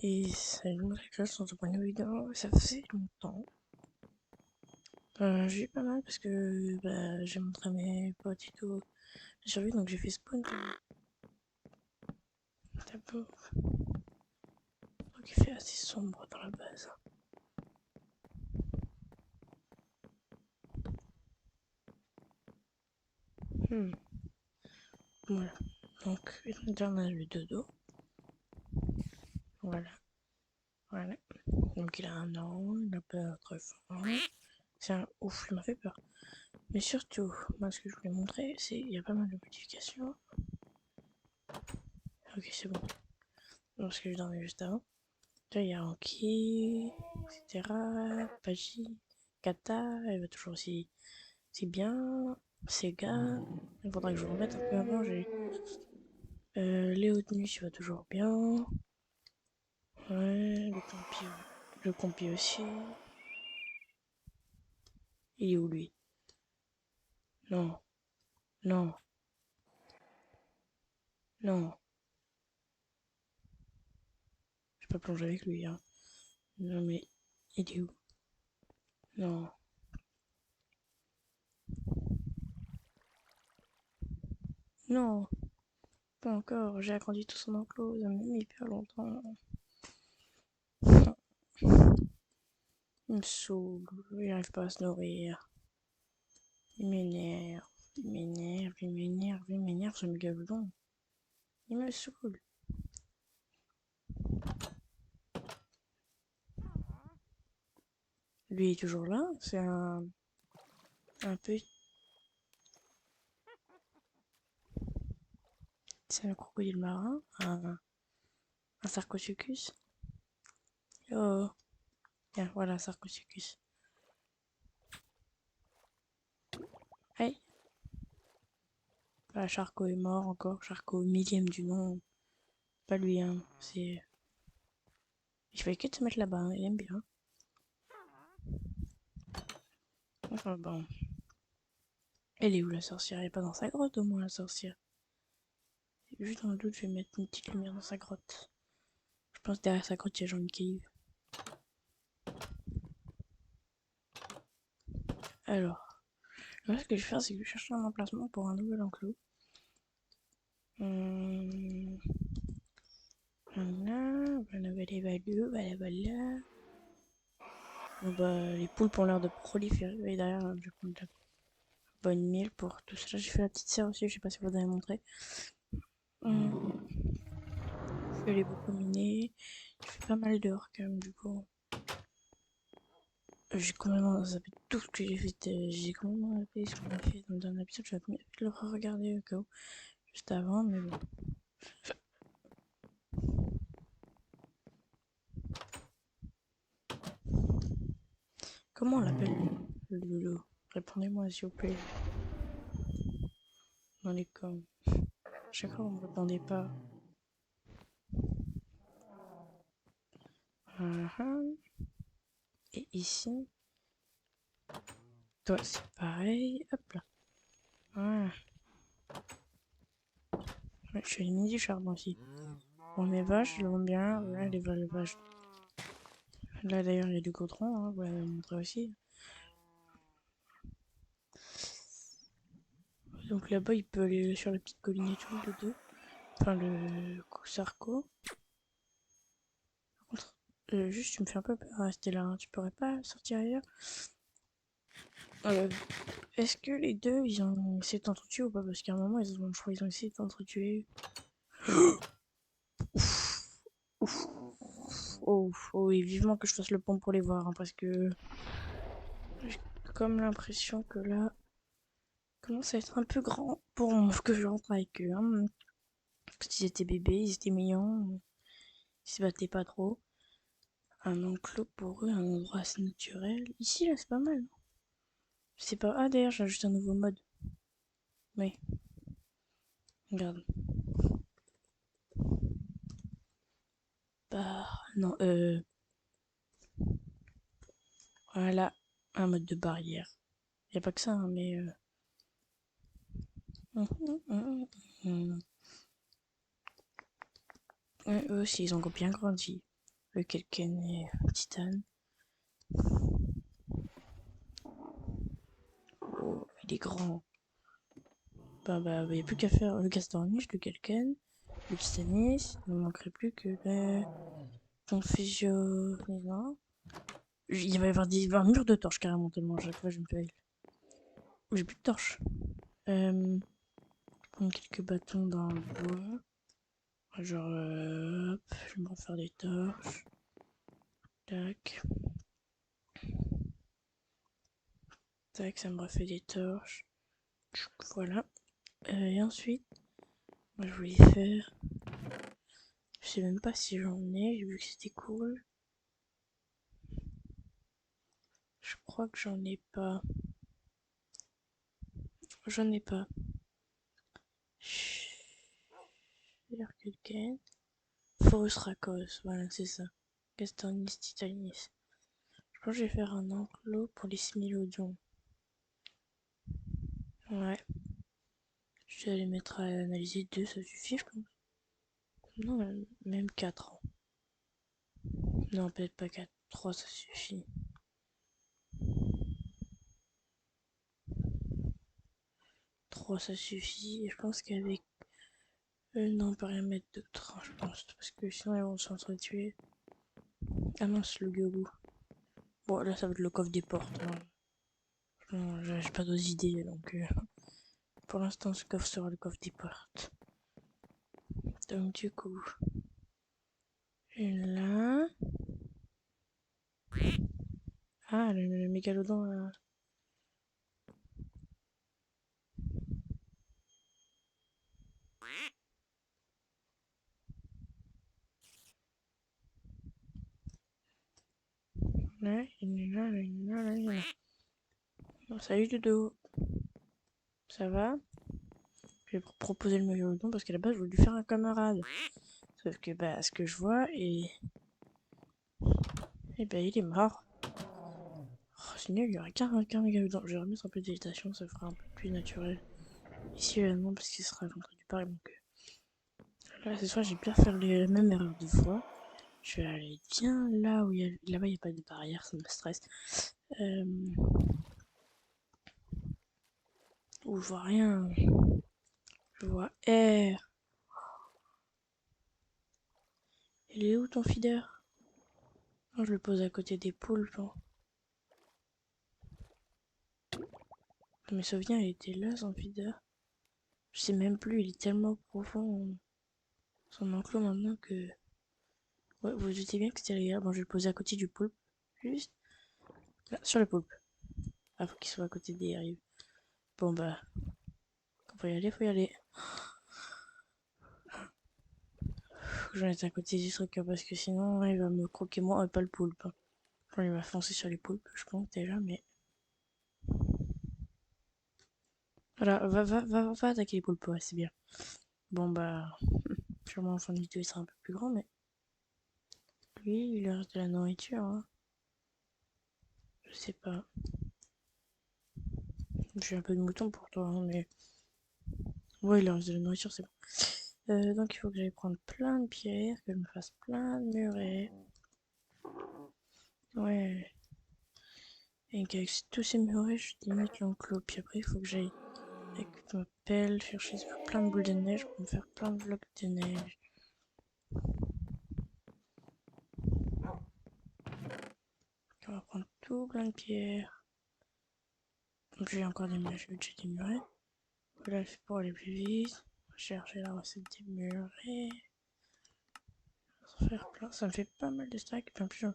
Et salut mon classe, on se prend une vidéo, ça fait longtemps. J'ai eu pas mal parce que j'ai montré à mes potes et tout la survie, donc j'ai fait spawn d'abord. Donc il fait assez sombre dans la base. Voilà. Donc déjà on a le dodo. Voilà. Voilà. Donc il a un an, il a peur très fort. C'est un ouf, il m'a fait peur. Mais surtout, moi ce que je voulais montrer, c'est il y a pas mal de modifications. Ok, c'est bon. Parce que je dormais juste avant. Là, il y a Anki, etc. Pagi, Kata, elle va toujours aussi. C'est bien. Sega, il faudra que je vous remette un peu à manger. Léo de nuit, il va toujours bien. Ouais, le compi aussi. Il est où lui? Non, non, non. Je peux pas plonger avec lui, hein. Non, mais il est où? Non, non, pas encore. J'ai agrandi tout son enclos, ça m'a mis hyper longtemps. Il me saoule, il arrive pas à se nourrir. Il m'énerve, il m'énerve, il m'énerve, il m'énerve, ce mégalodon. Il me saoule. Lui est toujours là, c'est un peu. C'est un crocodile marin, un sarcosuchus. Oh, bien, voilà, sarcosuchus. Hey, bah, Charcot est mort encore, Charcot millième du nom. Pas lui, hein, c'est. Il fallait que te mettre là-bas, hein, il aime bien. Enfin bon. Elle est où la sorcière? Elle est pas dans sa grotte au moins la sorcière. Juste dans le doute, je vais mettre une petite lumière dans sa grotte. Je pense que derrière sa grotte, il y a genre une cave. Alors, là, ce que je vais faire, c'est que je vais chercher un emplacement pour un nouvel enclos. Voilà, voilà, voilà, voilà, voilà. Bon, bah, les poulpes ont l'air de proliférer. Et derrière, je vais prendre de la bonne mille pour tout ça. J'ai fait la petite serre aussi, je sais pas si vous l'avez montré. Je l'ai beaucoup miné. Je fais pas mal d'or quand même, du coup. J'ai complètement zappé tout ce que j'ai fait. J'ai complètement zappé ce qu'on a fait dans le dernier épisode. Je vais peut-être le re-regarder au cas où. Juste avant, mais bon. Comment on l'appelle le dodo? Répondez-moi s'il vous plaît. Dans les coms. Chaque fois, vous me répondez pas. Et ici, toi, c'est pareil. Hop là. Voilà. Ouais, je suis mis du charbon aussi. Bon, mes vaches, je le vois bien. Voilà, les vaches. Là, d'ailleurs, il y a du goudron. Hein, vous l'avez montré aussi. Donc là-bas, il peut aller sur la petite colline et tout, le dodo. Enfin, le sarco. Par contre, juste, tu me fais un peu peur à rester là. Hein. Tu pourrais pas sortir ailleurs? Est-ce que les deux, ils ont essayé de t'entretuer ou pas? Parce qu'à un moment, je crois qu'ils ont essayé de t'entretuer. Ouf, ouf, oh, oh, et vivement que je fasse le pont pour les voir, hein, parce que j'ai comme l'impression que là, commence à être un peu grand pour que je rentre avec eux. Hein. Parce qu'ils étaient bébés, ils étaient mignons, ils se battaient pas trop. Un enclos pour eux, un endroit assez naturel. Ici, là, c'est pas mal. C'est pas. Ah, d'ailleurs, j'ai ajouté un nouveau mode. Oui, regarde. Bah, non, voilà, un mode de barrière. Y a pas que ça, hein, mais. Ouais, eux aussi, ils ont bien grandi. lequel Ken est titane. Oh, il est grand. Bah, y a plus qu'à faire le Castorniche, le Kelken, le Titanis. Il ne manquerait plus que le Confusion. Il va y avoir un mur de torches carrément, tellement à chaque fois je me fais. J'ai plus de torches. Prendre quelques bâtons dans le bois. Genre, hop, je vais me refaire des torches. Tac. Tac, ça me refait des torches. Voilà. Et ensuite, moi, je voulais faire. Je sais même pas si j'en ai, j'ai vu que c'était cool. Je crois que j'en ai pas. J'en ai pas. Quelqu'un. Forus Racos, voilà, c'est ça. Castornis Titanis. Je pense que je vais faire un enclos pour les Smilodions. Ouais. Je vais les mettre à analyser 2, ça suffit, je pense. Non, même 4. Non, peut-être pas 4. 3, ça suffit. 3, ça suffit. Et je pense qu'avec. Non, on peut rien mettre d'autre, je pense. Parce que sinon, ils vont s'entretuer. Ah mince, le gogo. Bon, là, ça va être le coffre des portes. Non, j'ai pas d'autres idées, donc. Pour l'instant, ce coffre sera le coffre des portes. Donc, du coup. Une là. Ah, le mégalodon là. Là, une là, une là, une là. Bon, salut Dodo. Ça va? Je vais proposer le mégalodon parce qu'à la base, je voulais lui faire un camarade. Sauf que, bah, ce que je vois, et bah, il est mort. Oh, c'est nul, il y aurait qu'un mégalodon. Je vais remettre un peu de végétation, ça fera un peu plus naturel. Ici, non, parce qu'il sera à l'entrée du parc. Donc, là, ce soir, j'ai bien faire la même erreur 2 fois. Je vais aller bien là où il y a. Là-bas, il n'y a pas de barrière, ça me stresse. Où je vois rien. Je vois R. Il est où ton feeder? Non, je le pose à côté des poules. Genre. Je me souviens, il était là, son feeder. Je sais même plus, il est tellement profond, son enclos maintenant que. Ouais, vous vous doutez bien que c'était légal. Bon, je vais le poser à côté du poulpe. Juste là, sur le poulpe. Ah, faut qu'il soit à côté des rives. Bon, bah, faut y aller, faut y aller. Faut que j'en mette à côté du truc, parce que sinon, il va me croquer moi et pas le poulpe. Enfin, il va foncer sur les poulpes, je pense déjà, mais. Voilà, va attaquer les poulpes, ouais, c'est bien. Bon, bah, sûrement en fin de vidéo, il sera un peu plus grand, mais. Lui, il lui reste de la nourriture, hein. Je sais pas. J'ai un peu de mouton pour toi, hein, mais. Ouais, il lui reste de la nourriture, c'est bon. Donc, il faut que j'aille prendre plein de pierres, que je me fasse plein de murets. Ouais. Et qu'avec tous ces murets, je limite l'enclos. Puis après, il faut que j'aille avec ma pelle chercher plein de boules de neige pour me faire plein de blocs de neige. On va prendre tout plein de pierres. Donc, j'ai encore des murets, j'ai des murets. Voilà, c'est pour aller plus vite. Chercher la recette des murets. Faire plein. Ça me fait pas mal de stacks. Puis en plus,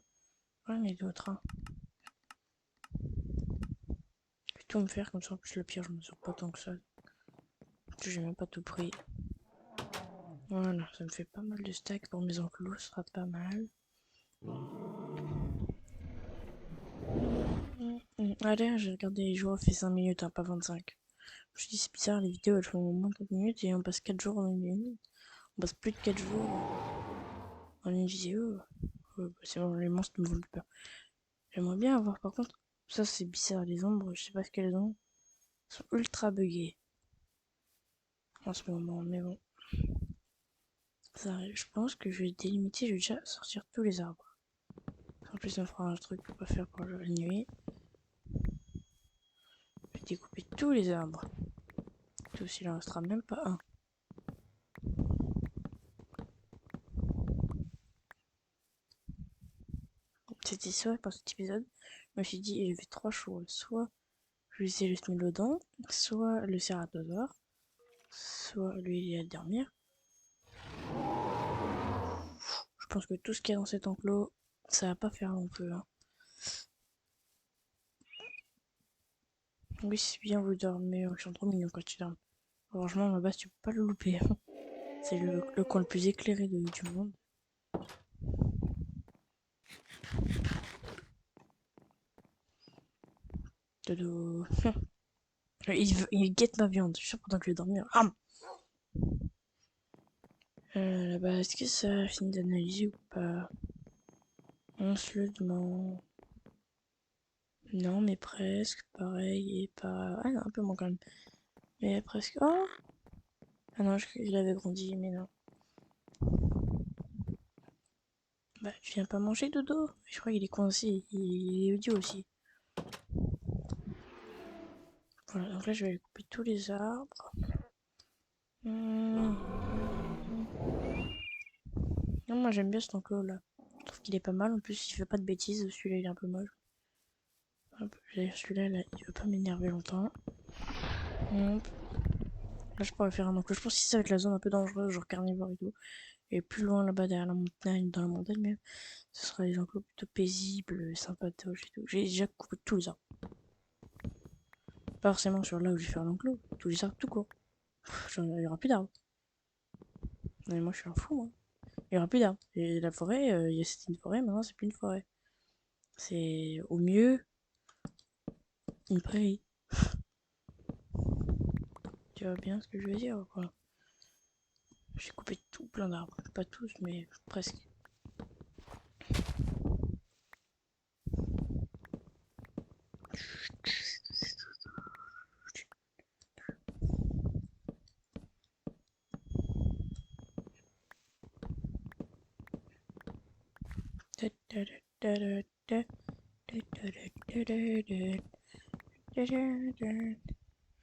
j'en ai d'autres. Hein. Je vais tout me faire comme ça. En plus, le pire, je me sors pas tant que ça. J'ai même pas tout pris. Voilà, ça me fait pas mal de stacks pour mes enclos. Ce sera pas mal. Allez, j'ai regardé les jours, fait 5 minutes, hein, pas 25. Je me suis dit, c'est bizarre, les vidéos elles font au moins 30 minutes et on passe 4 jours en une minute. On passe plus de 4 jours en une vidéo. C'est bon, les monstres me volent pas. J'aimerais bien avoir, par contre, ça c'est bizarre, les ombres, je sais pas ce qu'elles ont, sont ultra buggées en ce moment, mais bon. Ça arrive, je pense que je vais délimiter, je vais déjà sortir tous les arbres. En plus, on fera un truc pour pas faire pour la nuit. Je vais découper tous les arbres. Tout s'il en restera même pas un. C'était ça pour cet épisode. Je me suis dit, j'avais trois choix. Soit je laissais le smilodon, soit le ceratosaure, soit lui il est à dormir. Je pense que tout ce qu'il y a dans cet enclos, ça va pas faire long feu. Hein. Oui, c'est bien, vous dormez. Ils sont trop mignons quand tu dors. Franchement, ma base, tu peux pas le louper. C'est le coin le plus éclairé du monde. Dodo. Il guette ma viande, je suis sûr pendant que je vais dormir. Là-bas, est-ce que ça a fini d'analyser ou pas? On se le demande. Non, mais presque, pareil, et pas... Ah non, un peu moins quand même. Mais presque... Oh. Ah non, je l'avais grandi, mais non. Bah, tu viens pas manger, Dodo? Je crois qu'il est coincé, il est idiot aussi. Voilà, donc là, je vais couper tous les arbres. Non, moi j'aime bien cet enclos là. Je trouve qu'il est pas mal, en plus il fait pas de bêtises, celui-là il est un peu moche. Celui-là, là, il va pas m'énerver longtemps. Hop. Là, je pourrais faire un enclos. Je pense que ça va être la zone un peu dangereuse, genre carnivore et tout. Et plus loin là-bas, derrière la montagne, dans la montagne même, ce sera des enclos plutôt paisibles, sympatoches et tout. J'ai déjà coupé tous les arbres. Pas forcément sur là où je vais faire l'enclos, tous les arbres tout court. Il y aura plus d'arbres. Mais moi, je suis un fou, moi. Il y aura plus d'arbres. Et la forêt, c'était une forêt, maintenant, c'est plus une forêt. C'est au mieux une prairie. Tu vois bien ce que je veux dire, quoi. J'ai coupé tout plein d'arbres. Pas tous, mais presque.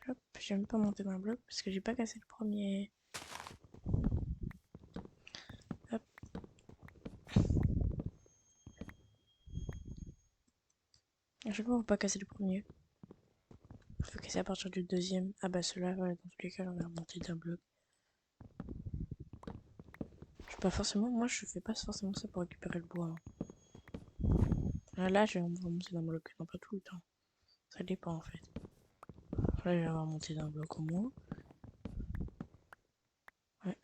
Hop, j'aime pas monter dans le bloc parce que j'ai pas cassé le premier. Hop. À chaque fois, faut pas casser le premier. Faut casser à partir du deuxième. Ah bah celui-là, ouais, dans tous les cas, on va remonter d'un bloc. Je sais pas forcément, moi je fais pas forcément ça pour récupérer le bois. Là, je vais remonter d'un bloc. Non, pas tout le temps. Ça dépend en fait. Là, je vais avoir monté d'un bloc au moins. Ouais.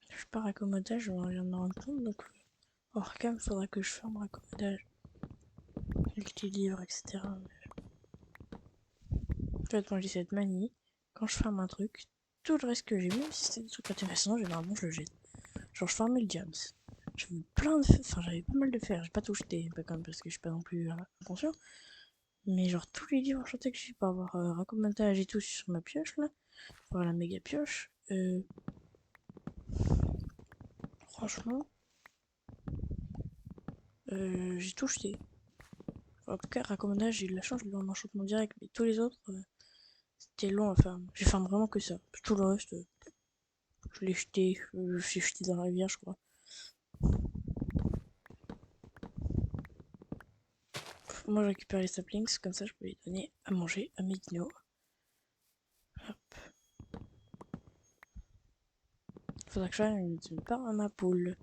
Je suis pas raccommodage, je viens de me rendre compte. Donc, hors cam, faudra que je ferme raccommodage. L'équilibre, etc. En fait, moi j'ai cette manie. Quand je ferme un truc, tout le reste que j'ai, même si c'était des trucs intéressants, généralement je le jette. Genre, je fermais le jams. J'avais plein de. Enfin, j'avais pas mal de fer. J'ai pas tout jeté, pas comme parce que je suis pas non plus inconscient. Mais genre, tous les livres enchantés que j'ai pour avoir raccommodage et tout sur ma pioche là, pour la méga pioche, franchement, j'ai tout jeté. En tout cas, raccommodage, j'ai eu de la chance, je l'ai en enchantement direct, mais tous les autres, c'était long à faire. J'ai fait vraiment que ça. Tout le reste, je l'ai jeté, j'ai jeté dans la rivière, je crois. Moi, je récupère les saplings, comme ça, je peux les donner à manger à mes dinos. Hop. Faudra que je fasse une part à ma poule.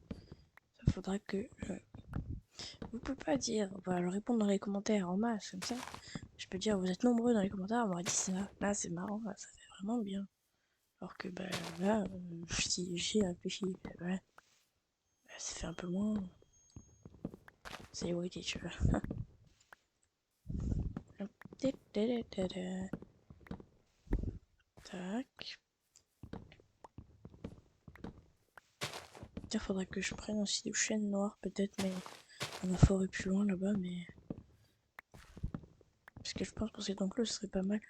Ça faudra que. Vous pouvez pas dire, on va le répondre dans les commentaires en masse, comme ça. Je peux dire, vous êtes nombreux dans les commentaires, on m'a dit ça. Là, c'est marrant, là, ça fait vraiment bien. Alors que, bah, là, si j'ai réfléchi, ouais, ça fait un peu moins. C'est oui, teacher. Tac. Il faudrait que je prenne aussi des chênes noirs, peut-être, mais dans la forêt plus loin là-bas, mais. Parce que je pense que cet enclos ce serait pas mal.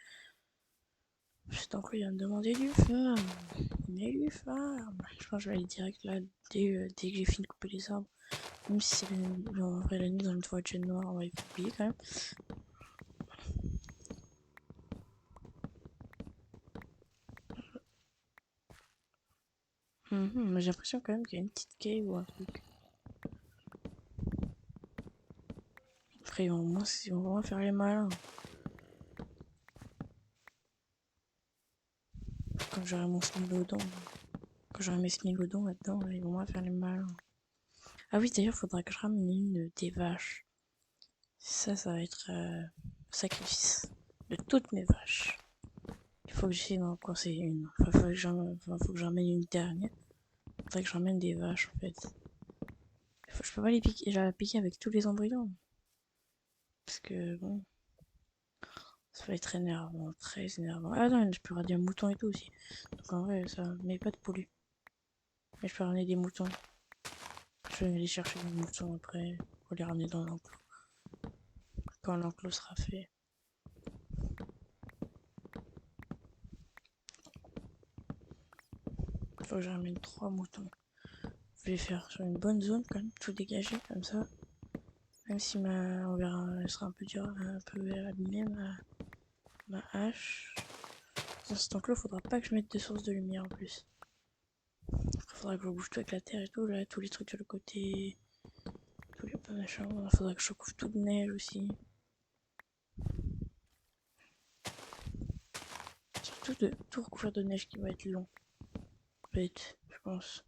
Cet enclos il va me demander du farm. Mais du farm. Je pense que je vais aller direct là dès que j'ai fini de couper les arbres. Même si c'est en vrai la nuit dans une forêt de chêne noir, on va oublier quand même. Mais j'ai l'impression quand même qu'il y a une petite cave ou un truc. Après, au moins, ils vont vraiment faire les malins. Quand j'aurai mon smilodon, quand j'aurai mes smilodons là-dedans, là, ils vont vraiment faire les malins. Ah oui, d'ailleurs, faudra que je ramène une des vaches. Ça va être sacrifice de toutes mes vaches. Il faut que j'essaie d'en coincer une. Enfin, faut que j'en ramène une dernière. Faudrait que je ramène des vaches en fait. Je peux pas les piquer, la piquer avec tous les embryons. Parce que bon, ça va être énervant, très énervant. Ah non, je peux ramener un mouton et tout aussi. Donc en vrai, ça, mais pas de poulet. Mais je peux ramener des moutons. Je vais aller chercher des moutons après pour les ramener dans l'enclos. Quand l'enclos sera fait. Il faut que je ramène 3 moutons. Je vais faire sur une bonne zone quand même, tout dégager comme ça. Même si on verra, elle sera un peu dur, un peu abîmée ma hache. Dans cet enclos, faudra pas que je mette de source de lumière en plus. Faudra que je bouge tout avec la terre et tout, là, tous les trucs sur le côté. Tous les machins. Faudra que je couvre tout de neige aussi. Surtout de tout recouvrir de neige qui va être long. Bête, je pense.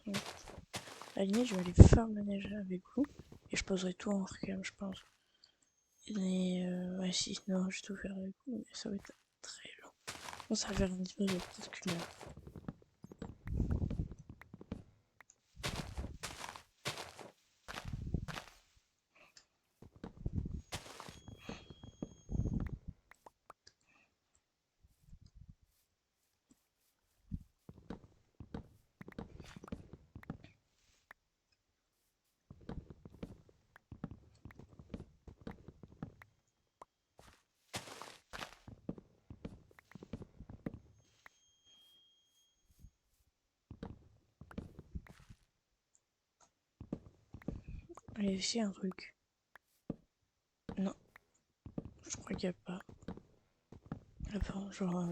Donc, à la limite, je vais aller farm la neige avec vous. Et je poserai tout en recam, je pense. Et ouais, si, non, je vais tout faire avec vous, mais ça va être très long. Bon, ça va faire un petit peu de peut-être qu'une heure. Et ici, un truc. Non, je crois qu'il n'y a pas. Enfin, genre,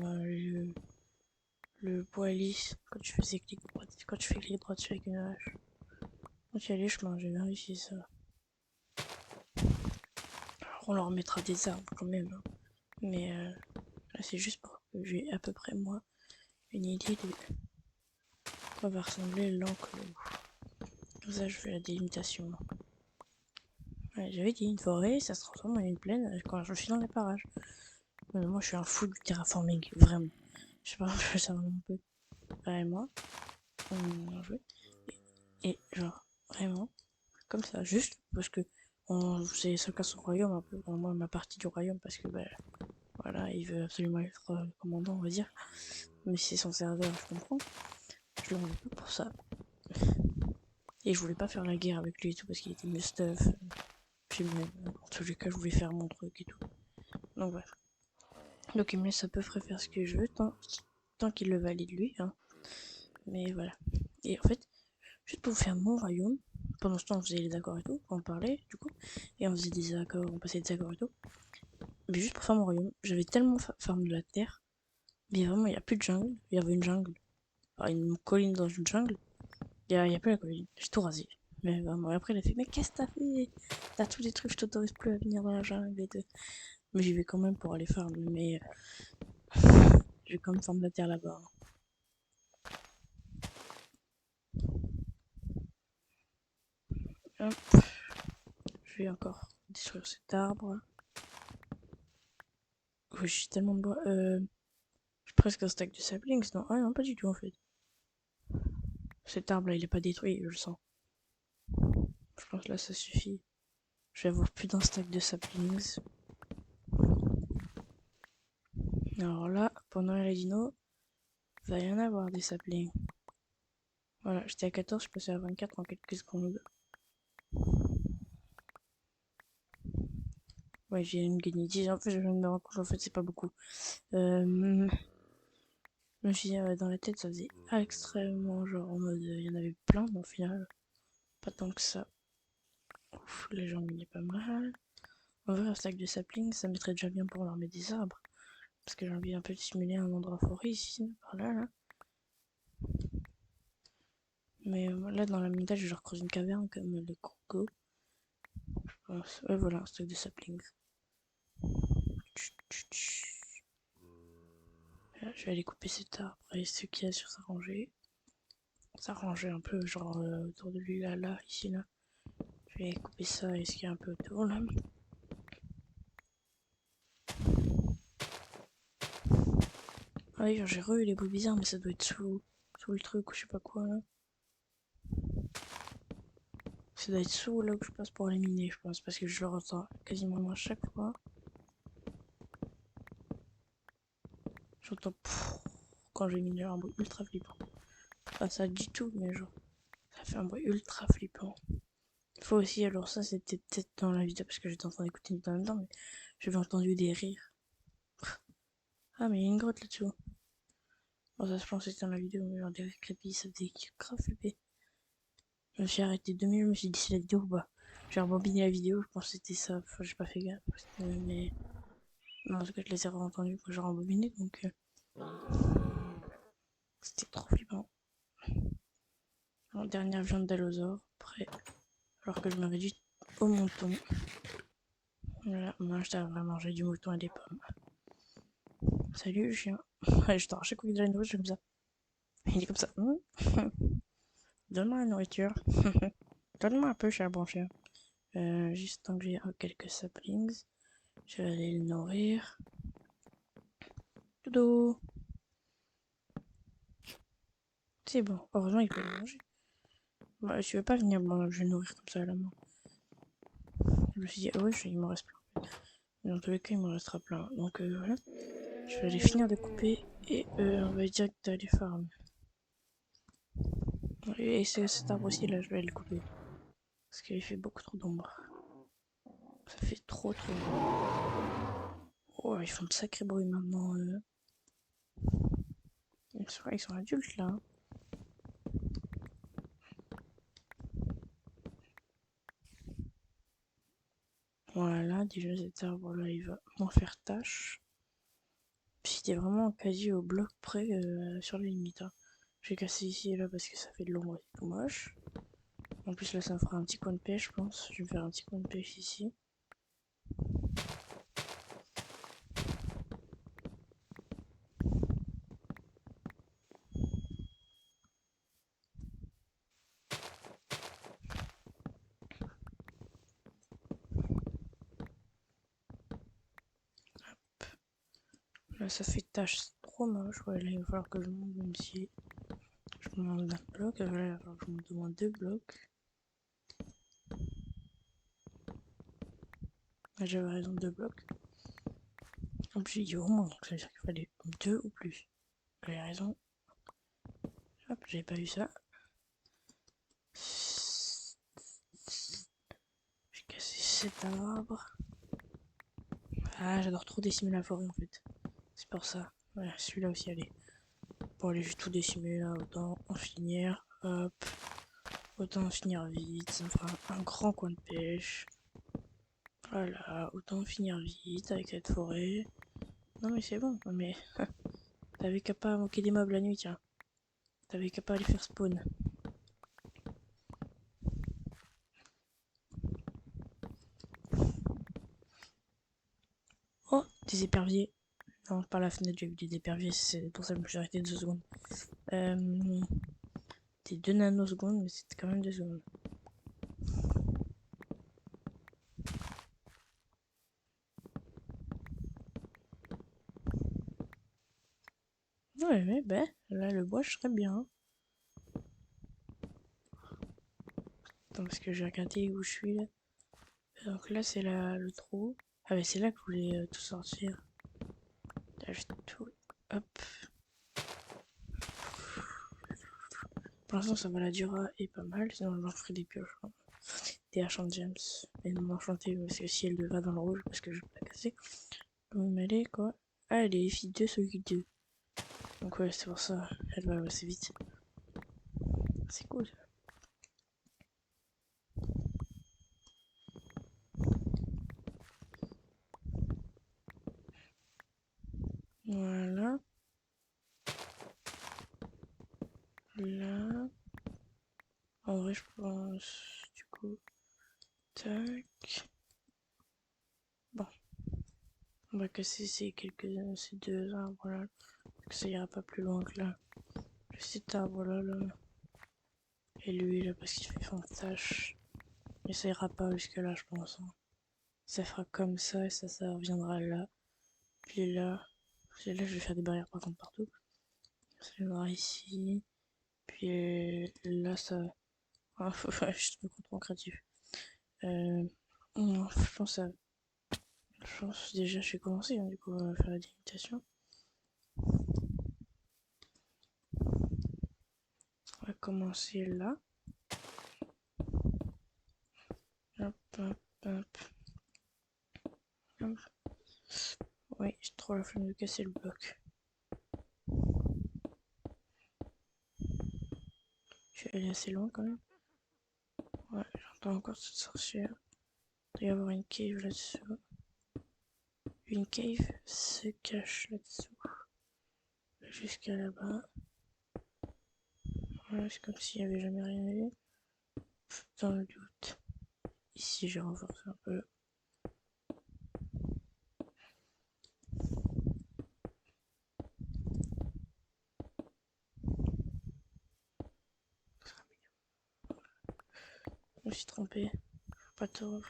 le bois lisse, quand tu faisais clic droit, quand tu fais clic droit dessus avec une hache. Quand il y a les chemins, j'ai bien réussi ça. Alors, on leur mettra des arbres quand même. Hein. Mais là, c'est juste pour que j'ai à peu près, moi, une idée de quoi va ressembler l'enclos. Comme ça, je fais la délimitation. Ouais, j'avais dit une forêt, ça se transforme en une plaine quand je suis dans les parages. Moi, je suis un fou du terraforming, vraiment. Je sais pas, je sais un peu. Et moi, on jouait. Et genre, vraiment, comme ça, juste parce que c'est chacun son royaume, un peu. Moi, ma partie du royaume, parce que, bah, voilà, il veut absolument être commandant, on va dire. Mais c'est son serveur, je comprends. Je le veux pas pour ça. Et je voulais pas faire la guerre avec lui et tout, parce qu'il était mieux stuff. Puis même, en tous les cas, je voulais faire mon truc et tout. Donc, bref. Donc, il me laisse à peu près faire ce que je veux, tant qu'il le valide lui. Hein. Mais voilà. Et en fait, juste pour faire mon royaume, pendant ce temps, on faisait les accords et tout, on parlait, du coup, et on faisait des accords, on passait des accords et tout. Mais juste pour faire mon royaume, j'avais tellement farm de la terre, mais vraiment, il n'y a plus de jungle. Il y avait une jungle, enfin, une colline dans une jungle. Il y a plus la colline, j'ai tout rasé. Mais vraiment, et après, il a fait, mais qu'est-ce que t'as fait? T'as tous les trucs, je t'autorise plus à venir dans la jungle et tout. Mais j'y vais quand même pour aller farm, mais je vais quand même farm de la terre là-bas. Hop, je vais encore détruire cet arbre. Oui, j'ai tellement de bois. J'ai presque un stack de saplings, non? Ah non, pas du tout en fait. Cet arbre là, il est pas détruit, je le sens. Je pense que là, ça suffit. Je vais avoir plus d'un stack de saplings. Alors là, pendant la dino, il va y en avoir des saplings. Voilà, j'étais à 14, je suis passé à 24 en quelques secondes. Ouais, j'ai une gagné 10. En fait, je viens de me rendre compte, en fait, c'est pas beaucoup. Je me suis dit, dans la tête, ça faisait extrêmement genre en mode, il y en avait plein, mais au final, pas tant que ça. Ouf, là, j'en ai pas mal. En vrai, un stack de saplings, ça mettrait déjà bien pour leur mettre des arbres. Parce que j'ai envie un peu de simuler un endroit forêt ici, par là, là. Mais là, dans la montagne, je creuse une caverne comme les crocos. Ouais, voilà, un stack de saplings. Là, je vais aller couper cet arbre et ce qu'il y a sur sa rangée. Ça rangeait un peu, genre autour de lui, là, là, ici, là. Je vais couper ça et ce qu'il y a un peu autour, là. Ah oui, j'ai re eu les bouts bizarres, mais ça doit être sous le truc ou je sais pas quoi, là. Ça doit être sous là où je passe pour les miner, je pense, parce que je le ressens quasiment à chaque fois. J'entends quand je mine un bruit ultra flippant. Pas ça du tout, mais genre, ça fait un bruit ultra flippant. Il faut aussi, alors ça c'était peut-être dans la vidéo parce que j'étais en train d'écouter une vidéo en même temps, mais j'avais entendu des rires. Ah, mais il y a une grotte là-dessous. Bon, ça je pense que c'était dans la vidéo, mais genre des rires crépis, ça faisait grave flipper. Je me suis arrêté 2 minutes, je me suis dit c'est la vidéo ou pas. J'ai rembobiné la vidéo, je pense que c'était ça. Enfin, j'ai pas fait gaffe. Mais non, en tout cas, je les ai entendus quand j'ai rembobiné, donc c'était trop flippant. Alors, dernière viande d'allosaure, prêt. Alors que je me réduis au mouton. Voilà, moi je t'avais manger du mouton et des pommes. Salut le chien. Ouais, je t'arrache chaque fois qu'il a une nourriture comme ça. Il est comme ça. Donne-moi la nourriture. Donne-moi un peu, cher bon chien. Juste tant que j'ai quelques saplings, je vais aller le nourrir. Dodo. C'est bon. Heureusement, il peut le manger. Bah, tu veux pas venir, bon, je vais nourrir comme ça à la main. Je me suis dit, ah ouais, il m'en reste plein. Mais dans tous les cas, il m'en restera plein. Donc voilà. Je vais aller finir de couper et on va direct aller farm. Et cet arbre aussi, là, je vais aller le couper. Parce qu'il fait beaucoup trop d'ombre. Ça fait trop d'ombre. Oh, ils font de sacrés bruits maintenant. Ils sont adultes là. Voilà, déjà cet arbre là, il va m'en faire tâche. Puis il est vraiment quasi au bloc près sur les limites. Hein. Je vais casser ici et là parce que ça fait de l'ombre et c'est tout moche. En plus là, ça me fera un petit coin de pêche, je pense. Je vais me faire un petit coin de pêche ici. Là, ça fait tâche, c'est trop moche. Ouais, là, il va falloir que je monte, même si je monte d'un bloc. Là, il va falloir que je monte au moins 2 blocs. Là, j'avais raison, 2 blocs. En plus, j'ai dit au moins, donc ça veut dire qu'il fallait 2 ou plus. J'avais raison. Hop, j'avais pas vu ça. J'ai cassé cet arbre. Ah, j'adore trop décimer la forêt en fait. C'est pour ça. Ouais, celui-là aussi, allez. Bon, allez, je vais tout décimer là. Autant en finir. Hop. Autant en finir vite. Ça me fera un grand coin de pêche. Voilà, autant en finir vite avec cette forêt. Non, mais c'est bon. Non, mais t'avais qu'à pas manquer des mobs la nuit, tiens. T'avais qu'à pas les faire spawn. Oh, des éperviers. Non, par la fenêtre, j'ai vu des éperviers. C'est pour ça que je me suis arrêté 2 secondes. C'était 2 nanosecondes, mais c'était quand même 2 secondes. Ouais, mais ben, là, le bois, je serais bien. Attends, parce que j'ai regardé où je suis là. Donc là, c'est le trou. Ah, mais c'est là que je voulais tout sortir. Là, je tout. Hop. Pour l'instant, ça va, la dura est pas mal. Sinon, j'en ferai des pioches. Hein. des haches en James. Et non enchantée, parce que si elle va dans le rouge, parce que je peux la casser. Comme elle est, quoi. Ah, elle est FI2 sur Q2. Donc ouais, c'est pour ça, elle va assez vite. C'est cool. Voilà. Là. En vrai, je pense, du coup, tac. Bon, on va casser ces deux arbres là, parce que ça ira pas plus loin que là. Cet arbre là, et lui là, parce qu'il fait fantache. Mais ça ira pas jusque là, je pense. Hein. Ça fera comme ça et ça reviendra là. Puis là, je vais faire des barrières par contre partout. Ça viendra ici. Puis là, ça. Ah, je suis trop créatif. Je pense à Je pense déjà je vais commencer hein, du coup à faire la délimitation. On va commencer là. Hop, hop, hop. Hop. Oui, j'ai trop la flemme de casser le bloc. Je suis allé assez loin quand même. Ouais, j'entends encore cette sorcière. Il doit y avoir une cave là-dessous. Une cave se cache là-dessous. Jusqu'à là-bas. Voilà, c'est comme s'il n'y avait jamais rien eu. Dans le doute. Ici, j'ai renforcé un peu. Je me suis trompé. Faut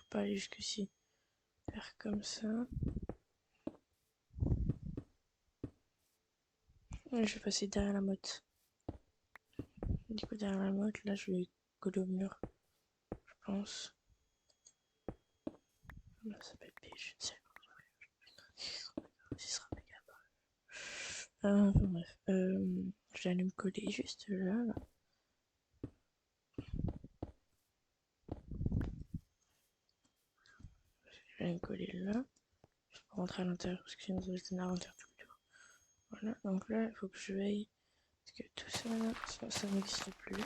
pas aller jusqu'ici. Faire comme ça. Et je vais passer derrière la motte. Du coup, derrière la motte, là, je vais coller au mur. Je pense. Ça peut être pire, je ne sais pas. Ce sera méga. Enfin, bref. Je vais aller me coller juste là. Je vais aller me coller là. Je peux rentrer à l'intérieur parce que sinon ça va être à l'intérieur tout le tour. Voilà, donc là, il faut que je veille. Parce que tout ça, là, ça n'existe plus.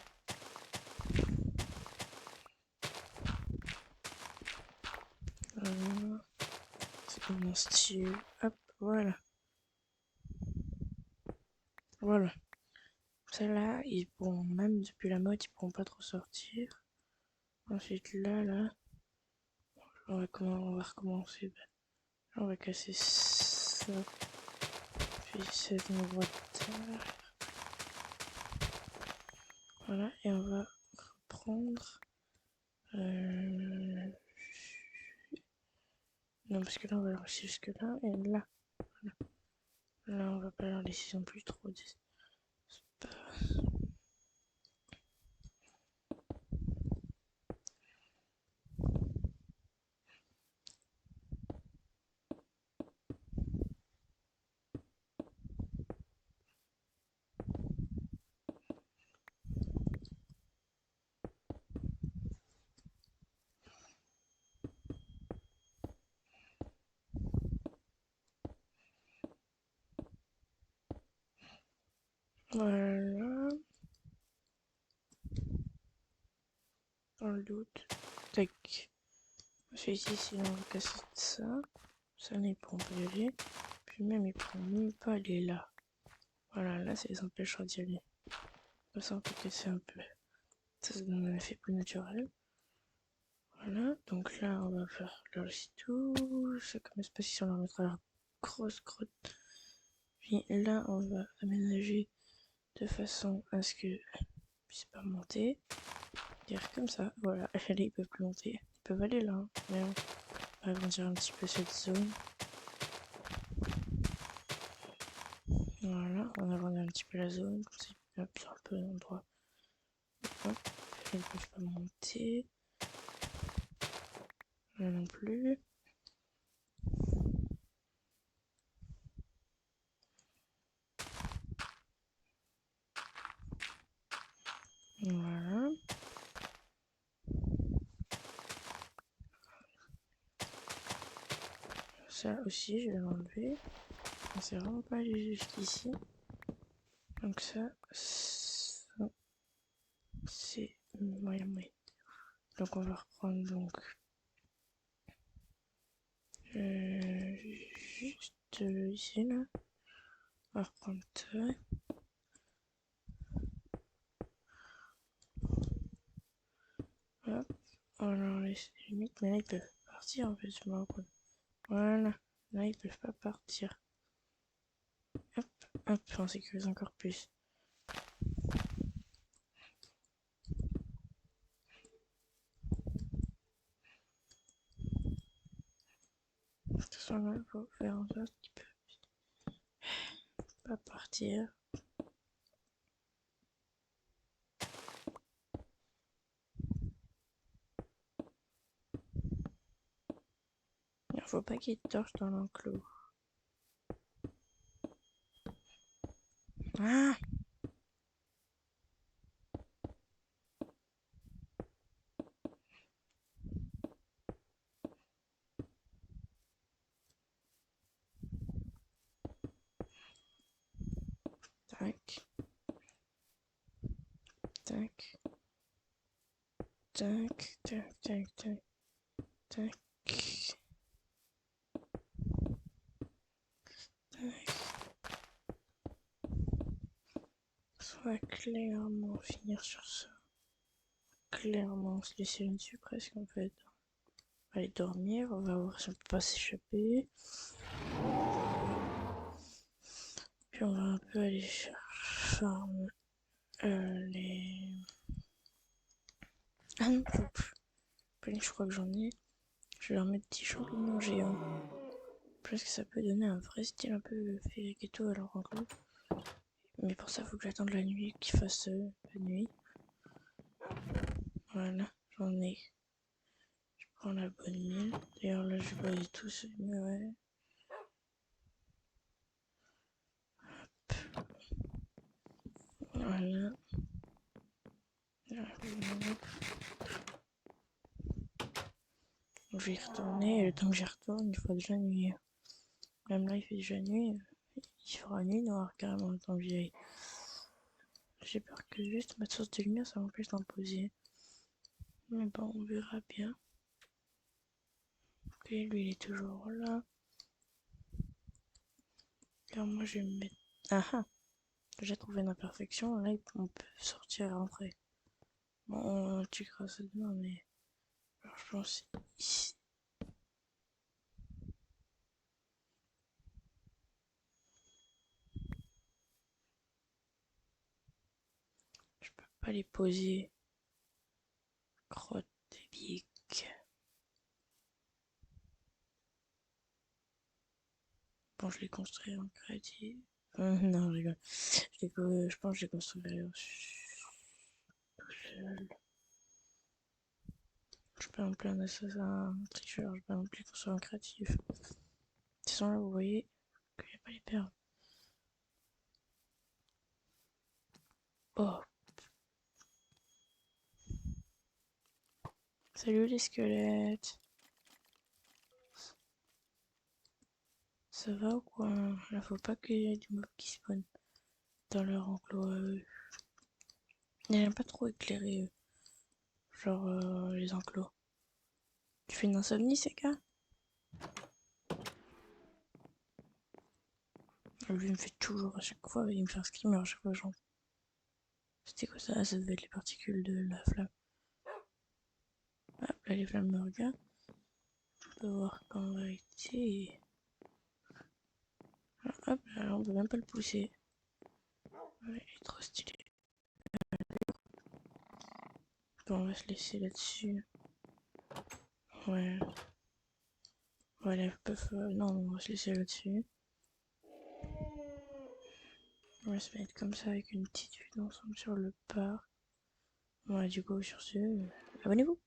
Voilà. C'est comme mon style. Hop, voilà. Voilà. Celle-là, ils pourront, même depuis la mode, ils pourront pas trop sortir. Ensuite, là, on va recommencer. On va casser ça. Puis cette droite. Voilà, et on va reprendre. Non, parce que là, on va le laisser jusque là, et là. Voilà. Là, on va pas leur laisser non plus trop d'espace. Voilà. Dans le doute. Tac. Ensuite, ici, on va casser ça. Ça, ils pourront pas y aller. Puis même, ils pourront même pas aller là. Voilà, là, ça les empêchera d'y aller. Comme ça, on peut casser un peu. Ça donne un effet plus naturel. Voilà, donc là, on va faire là aussi tout ça comme espace. Ici, on leur mettra la grosse grotte. Puis là, on va aménager de façon à ce qu'ils puissent pas monter. Dire comme ça, voilà. Là, ils peuvent plus monter. Ils peuvent aller là, hein. Mais on va agrandir un petit peu cette zone. Voilà, on agrandit un petit peu la zone, comme ça il y a un peu d'endroit. Hop, ils ne peuvent pas monter. Là non plus. Voilà. Ça aussi, je vais l'enlever. C'est vraiment pas aller jusqu'ici. Donc ça, c'est moyen. Donc on va reprendre donc juste ici là. On va reprendre ça. Hop. On leur laisse les limites, mais là ils peuvent partir en fait, je me rends compte. Voilà. Là ils peuvent pas partir. Hop, hop, on sécurise encore plus. De toute façon là, il faut faire en sorte qu'ils peuvent pas partir. Il faut pas qu'ils torchent dans l'enclos. Ah! Tac. Tac. Tac, tac, tac, tac, tac. Tac. Soit clairement finir sur ça. Clairement se laisser là-dessus presque en fait. On va aller dormir, on va voir si on peut pas s'échapper. Puis on va un peu aller farm les... Ah non, je crois que j'en ai. Je vais leur mettre 10 champignons géants. Je pense que ça peut donner un vrai style un peu féerique et tout à leur enclos. Mais pour ça, il faut que j'attende la nuit, qu'il fasse la nuit. Voilà, j'en ai. Je prends la bonne mine. D'ailleurs, là, je vais tout ce ouais. Voilà. Je vais y retourner, et le temps que j'y retourne, il fera déjà nuit. Même là, il fait déjà nuit. Il fera nuit noire carrément le temps que j'y aille. J'ai peur que juste ma source de lumière, ça m'empêche d'en poser. Mais bon, on verra bien. Ok, lui, il est toujours là. Alors moi, je vais me mettre... Ah ah! J'ai trouvé une imperfection. Là, on peut sortir et rentrer. Bon, on checkera ça demain, mais... Alors, je pense ici. Je peux pas les poser. Crotte de bique. Bon, je les construis en créatif. Non, je rigole. Je pense que je les construirai tout seul. Je suis pas non plus un assassin, un tricheur, je suis pas non plus construire en créatif. De toute façon, là, vous voyez qu'il n'y a pas les perles. Oh, salut les squelettes. Ça va ou quoi? Là, faut pas qu'il y ait du mob qui spawn dans leur enclos à eux. Il n'aime pas trop éclairer, genre les enclos. Tu fais une insomnie, ces gars? Lui, il me fait toujours à chaque fois, il me fait un screamer à chaque fois, genre. C'était quoi ça? Ça devait être les particules de la flamme. Hop, là, les flammes me regardent. On peut voir qu'en vérité. Alors, hop, là, on peut même pas le pousser. Ouais, il est trop stylé. Bon, on va se laisser là-dessus. Ouais. Voilà, non, on va se laisser là-dessus. On va se mettre comme ça avec une petite vue d'ensemble sur le parc. Voilà, du coup, sur ce, abonnez-vous.